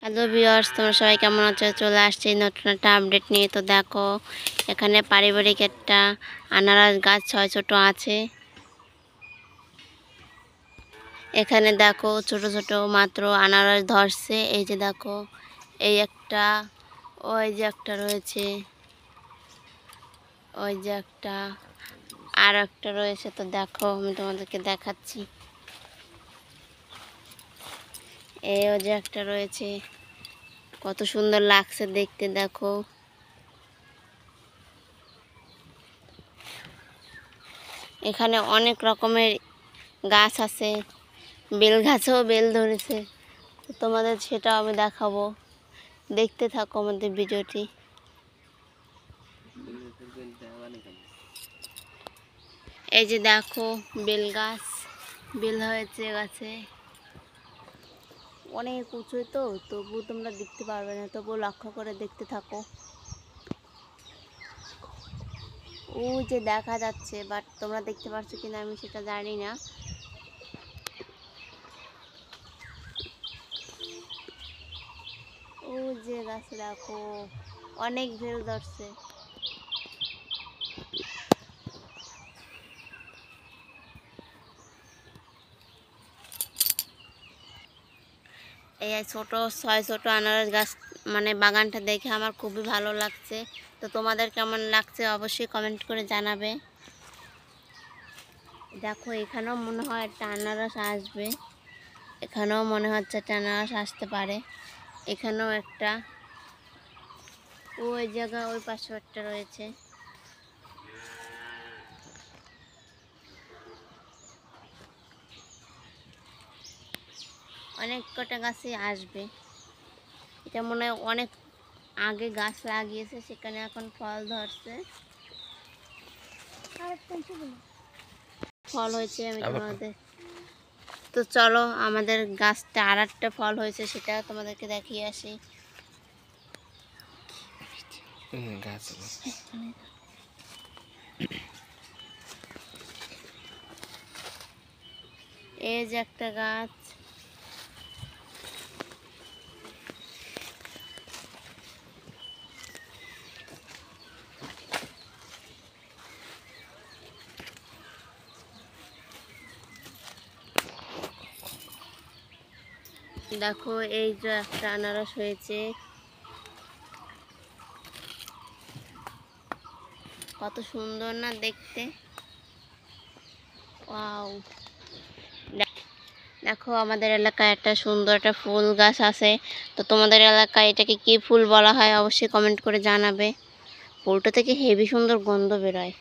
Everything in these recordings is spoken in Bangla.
হ্যালো ভিউয়ার্স, তোমরা সবাই কেমন আছো? চলে আসছি নতুন একটা আপডেট নিয়ে। তো দেখো, এখানে পারিবারিক একটা আনারস গাছ ছয় ছোট আছে। এখানে দেখো ছোট ছোট মাত্র আনারস ধরছে। এই যে দেখো, এই একটা, ওই যে একটা রয়েছে, ওই যে একটা, আর একটা রয়েছে। তো দেখো, আমি তোমাদেরকে দেখাচ্ছি। এইও যে একটা রয়েছে, কত সুন্দর লাগছে দেখতে দেখো। এখানে অনেক রকমের গাছ আছে, বেল গাছেও বেল ধরেছে। তোমাদের সেটাও আমি দেখাবো, দেখতে থাকো আমাদের ভিডিওটি। এই যে দেখো, বেল গাছ, বেল হয়েছে গাছে। অনেক উঁচু তো, তবু তোমরা দেখতে পারবে না, তবু লক্ষ্য করে দেখতে থাকো। ও যে দেখা যাচ্ছে, বাট তোমরা দেখতে পাচ্ছ কিনা আমি সেটা জানি না। ও যে গাছে দেখো, অনেক বেল ধরছে। এই ছোট ছোট আনারস গাছ, মানে বাগানটা দেখে আমার খুবই ভালো লাগছে। তো তোমাদের কেমন লাগছে অবশ্যই কমেন্ট করে জানাবে। দেখো, এখানেও মনে হয় একটা আনারস আসবে, এখানেও মনে হচ্ছে একটা আনারস আসতে পারে। এখানেও একটা, ওই জায়গা ওই পাশে একটা রয়েছে। অনেক কটা গাছই আসবে। এটা মনে হয় অনেক আগে গাছ লাগিয়েছে, সেখানে এখন ফল ধরছে। ফল হয়েছে আমি তোমাদের, তো চলো আমাদের গাছটা আর একটা ফল হয়েছে সেটা তোমাদেরকে দেখিয়ে আসি। এই যে একটা গাছ, দেখো এই যে একটা আনারস হয়েছে, কত সুন্দর না দেখতে। ওয়াও, দেখো আমাদের এলাকায় একটা সুন্দর একটা ফুল গাছ আছে। তো তোমাদের এলাকায় এটাকে কি ফুল বলা হয় অবশ্যই কমেন্ট করে জানাবে। ফুলটা থেকে হেভি সুন্দর গন্ধ বেরোয়।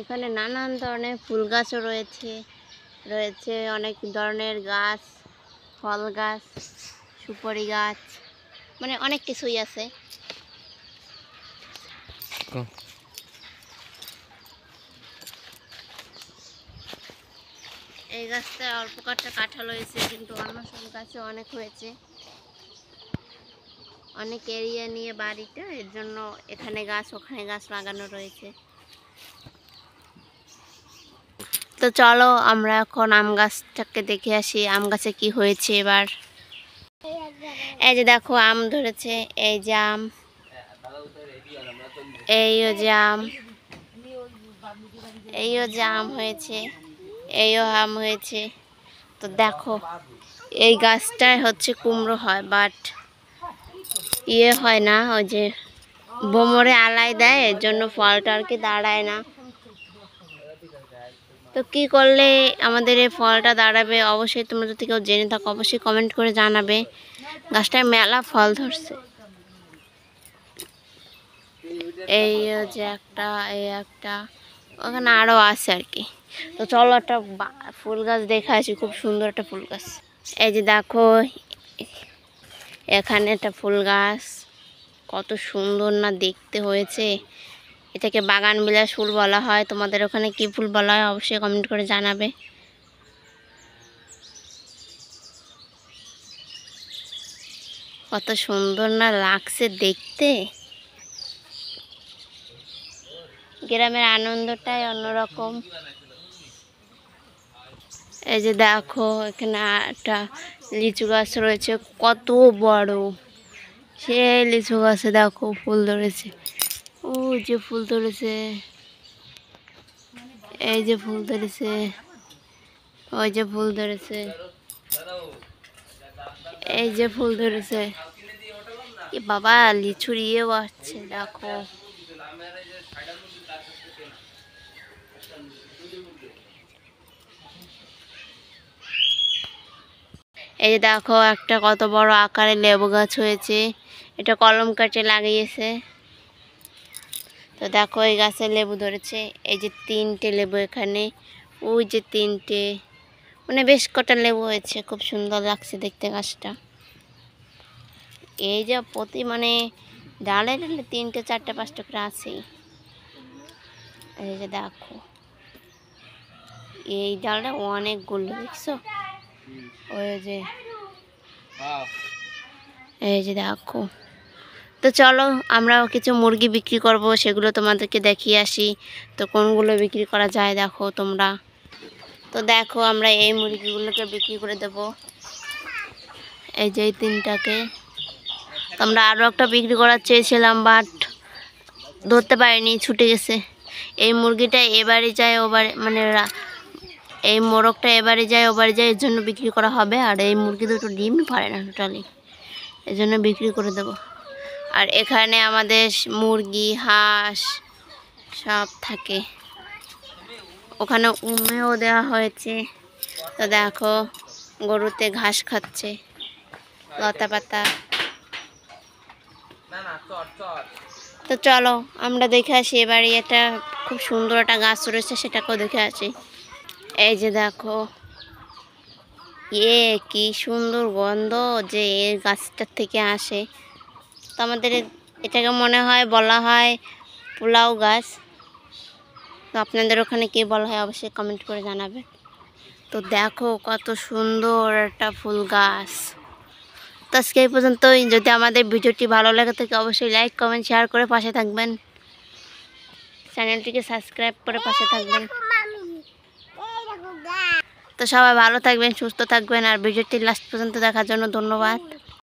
এখানে নানান ধরনের ফুল গাছও রয়েছে, রয়েছে অনেক ধরনের গাছ, ফল গাছ, সুপারি গাছ, মানে অনেক কিছুই আছে। এই গাছটা অল্প কয়েকটা কাঁঠাল হয়েছে, কিন্তু অন্য সব গাছে অনেক হয়েছে। অনেক এরিয়া নিয়ে বাড়িটা, এর জন্য এখানে গাছ ওখানে গাছ লাগানো রয়েছে। তো চলো আমরা এখন আম গাছটাকে দেখে আসি, আম গাছে কি হয়েছে এবার। এই যে দেখো আম ধরেছে, এই যে আম, এইও যে আম, এইও যে আম হয়েছে, এইও আম হয়েছে। তো দেখো, এই গাছটায় হচ্ছে কুমড়ো হয়, বাট ইয়ে হয় না, ওই যে বোমরে আলাই দেয়, এর জন্য ফলটা আর কি দাঁড়ায় না। তো কি করলে আমাদের এই ফলটা দাঁড়াবে অবশ্যই তোমরা যদি কেউ জেনে থাকো অবশ্যই কমেন্ট করে জানাবে। গাছটায় মেলা ফল ধরছে। এই যে একটা, এই একটা, ওখানে আরও আছে আর কি। তো চলো একটা ফুল গাছ দেখে আসি, খুব সুন্দর একটা ফুল গাছ। এই যে দেখো, এখানে একটা ফুল গাছ, কত সুন্দর না দেখতে হয়েছে। এটাকে বাগান বিলাস ফুল বলা হয়। তোমাদের ওখানে কি ফুল বলা হয় অবশ্যই কমেন্ট করে জানাবে। কত সুন্দর না লাগছে দেখতে, গ্রামের আনন্দটাই অন্যরকম। এই যে দেখো, এখানে একটা লিচু গাছ রয়েছে কত বড়, সে লিচু গাছে দেখো ফুল ধরেছে, ও যে ফুল ধরেছে, এই যে ফুল ধরেছে, ওই যে ফুল ধরেছে, এই যে ফুল ধরেছে। এ বাবা লিচুর ইয়েও আসছে দেখো। এই যে দেখো একটা কত বড় আকারে লেবু গাছ হয়েছে, এটা কলম কাটে লাগিয়েছে। তো দেখো এই গাছে লেবু ধরেছে, এই যে 3টে লেবু এখানে, ওই যে 3টে, মানে বেশ কটা লেবু হয়েছে, খুব সুন্দর লাগছে দেখতে গাছটা। এই যে প্রতি মানে ডালে ডালে 3টে 4টে 5টা করে আছেই। এই যে দেখো এই ডালটা অনেকগুলো দেখছো, ওই যে এই যে দেখো। তো চলো আমরাও কিছু মুরগি বিক্রি করব, সেগুলো তোমাদেরকে দেখিয়ে আসি। তো কোনগুলো বিক্রি করা যায় দেখো তোমরা। তো দেখো আমরা এই মুরগিগুলোকে বিক্রি করে দেব, এই যে 3টাকে। তো আমরা আরও একটা বিক্রি করার চেয়েছিলাম, বাট ধরতে পারিনি, ছুটে গেছে। এই মুরগিটা এবারে যায় ওবারে, মানে এই মোরগটা এবারে যায় ওবারে যায়, এর জন্য বিক্রি করা হবে। আর এই মুরগি দুটো ডিমই পারে না টোটালি, এর জন্য বিক্রি করে দেব। আর এখানে আমাদের মুরগি হাঁস সব থাকে, ওখানে উমেও দেওয়া হয়েছে। তো দেখো গরুতে ঘাস খাচ্ছে, লতা পাতা। তো চলো আমরা দেখে আসি, এবারে একটা খুব সুন্দর একটা গাছ রয়েছে, সেটাকেও দেখে আসি। এই যে দেখো কি সুন্দর গন্ধ যে এই গাছটার থেকে আসে। তো আমাদের এটাকে মনে হয় বলা হয় পোলাও গাছ। তো আপনাদের ওখানে কি বলা হয় অবশ্যই কমেন্ট করে জানাবে। তো দেখো কত সুন্দর একটা ফুল গাছ। তো আজকে এই পর্যন্তই। যদি আমাদের ভিডিওটি ভালো লাগে থাকে অবশ্যই লাইক কমেন্ট শেয়ার করে পাশে থাকবেন, চ্যানেলটিকে সাবস্ক্রাইব করে পাশে থাকবেন। তো সবাই ভালো থাকবেন, সুস্থ থাকবেন, আর ভিডিওটি লাস্ট পর্যন্ত দেখার জন্য ধন্যবাদ।